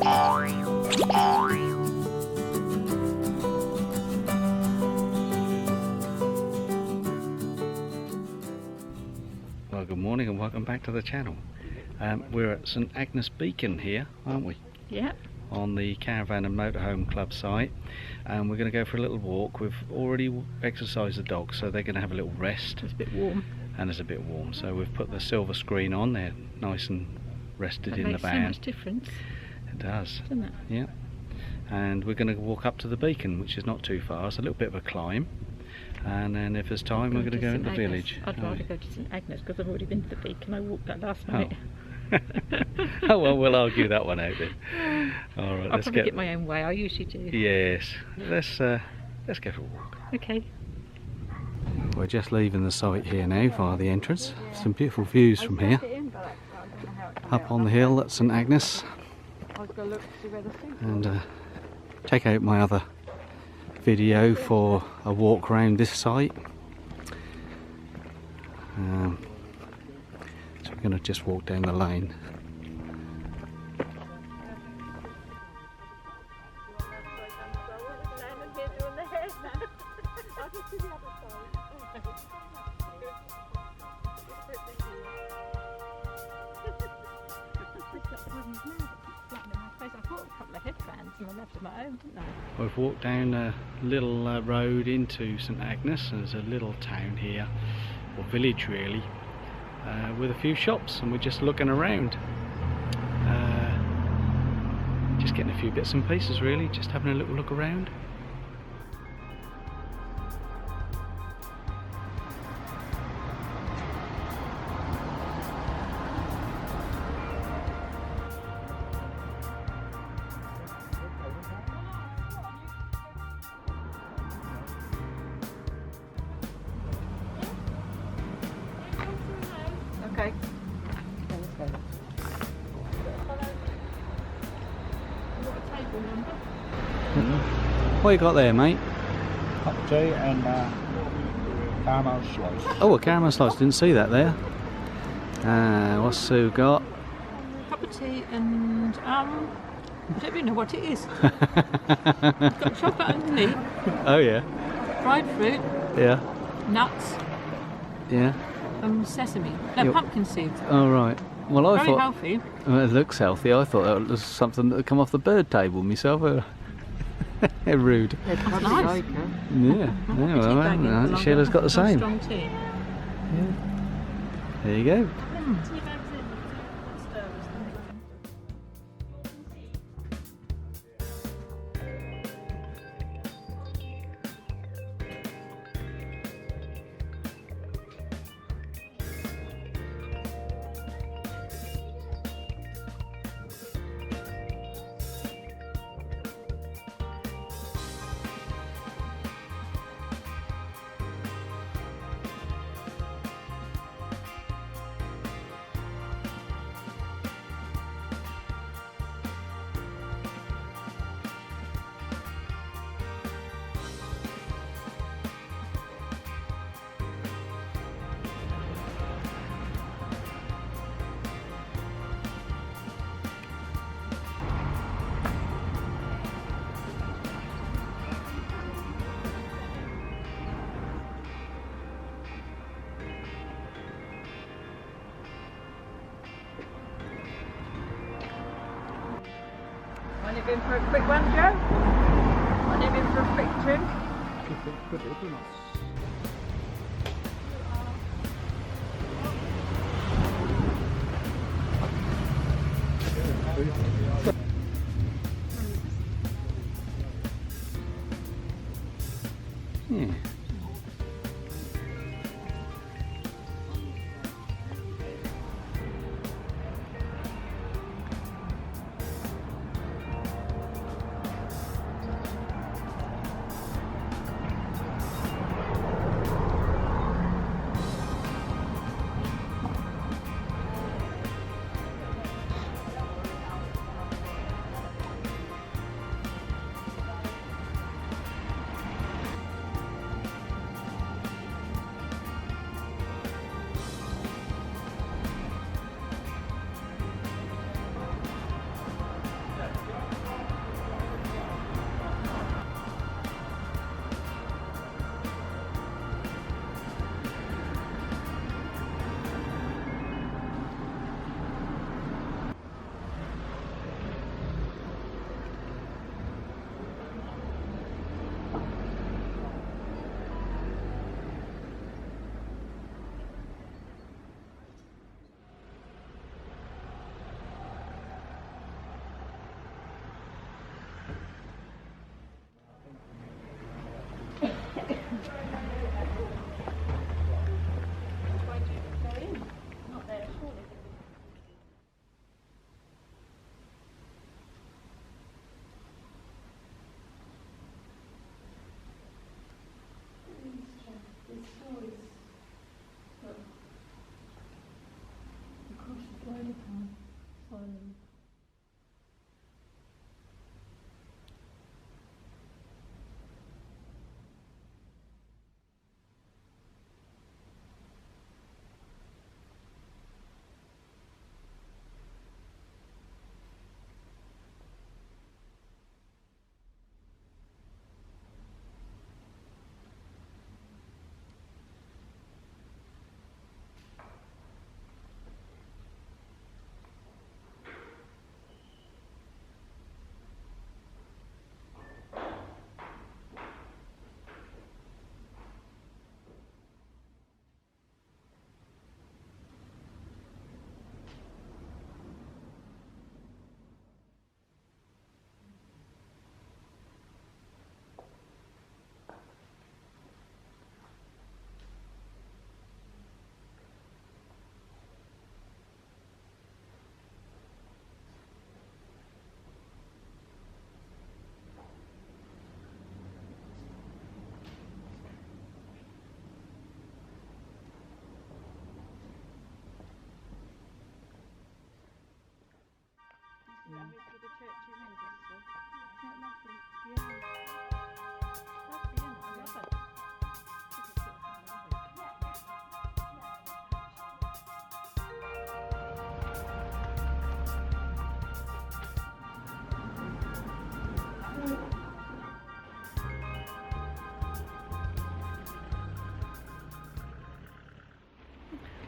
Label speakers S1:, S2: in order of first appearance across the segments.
S1: Well, good morning and welcome back to the channel. We're at St Agnes Beacon here, aren't we?
S2: Yeah.
S1: On the Caravan and Motorhome Club site, and we're going to go for a little walk. We've already exercised the dogs, so they're going to have a little rest.
S2: It's a bit warm.
S1: And it's a bit warm, so we've put the silver screen on. They're nice and rested in the van.
S2: It makes so much difference.
S1: It does.
S2: Doesn't it?
S1: Yeah. And we're going to walk up to the beacon, which is not too far. It's a little bit of a climb. And then if there's time, we're going to go into the village.
S2: I'd rather go to St Agnes because I've already been to the beacon. I walked that last night.
S1: Oh well, we'll argue that one out then. All right,
S2: I'll probably get my own way. I usually do.
S1: Yes. Let's go for a walk.
S2: Okay.
S1: We're just leaving the site here now via the entrance. Some beautiful views from here. Up on the hill at St Agnes. And check out my other video for a walk around this site. So we're going to just walk down the lane. We've walked down a little road into St Agnes. There's a little town here, or village really, with a few shops, and we're just looking around. Just getting a few bits and pieces really, just having a little look around.
S2: Okay.
S1: What you got there, mate?
S3: Cup of tea and caramel slice.
S1: Oh, a caramel slice, didn't see that there. What's Sue got?
S2: Cup of tea and I don't even know what it is. It's got chocolate underneath,
S1: Oh yeah.
S2: dried fruit,
S1: Yeah.
S2: nuts,
S1: Yeah.
S2: and sesame. No,
S1: Yep.
S2: pumpkin seeds.
S1: Oh right. Well, I
S2: Very
S1: thought
S2: healthy.
S1: well, it looks healthy. I thought that was something that would come off the bird table myself. Rude.
S2: That's nice.
S1: Yeah. Well, Sheila's got the same.
S2: Strong tea.
S1: Yeah. There you go.
S2: Want to go for a quick one, Joe? Want to go for a quick trim?
S1: Yeah.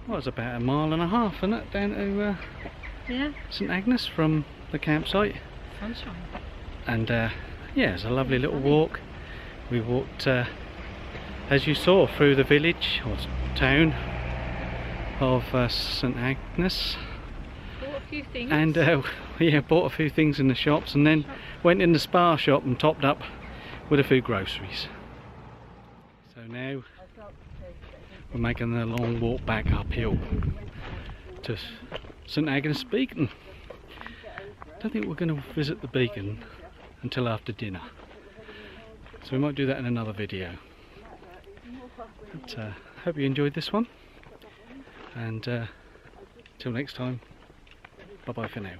S1: well, it's about a mile and a half, isn't it, down to
S2: Yeah.
S1: St Agnes from the campsite.
S2: Sunshine.
S1: And yeah, it's a lovely little walk. We walked, as you saw, through the village or town of St Agnes.
S2: Bought a few things.
S1: And yeah, bought a few things in the shops, and then went in the spa shop and topped up with a few groceries. So now we're making a long walk back uphill to St Agnes Beacon. Don't think we're going to visit the beacon until after dinner, so we might do that in another video. But hope you enjoyed this one, and till next time, bye bye for now.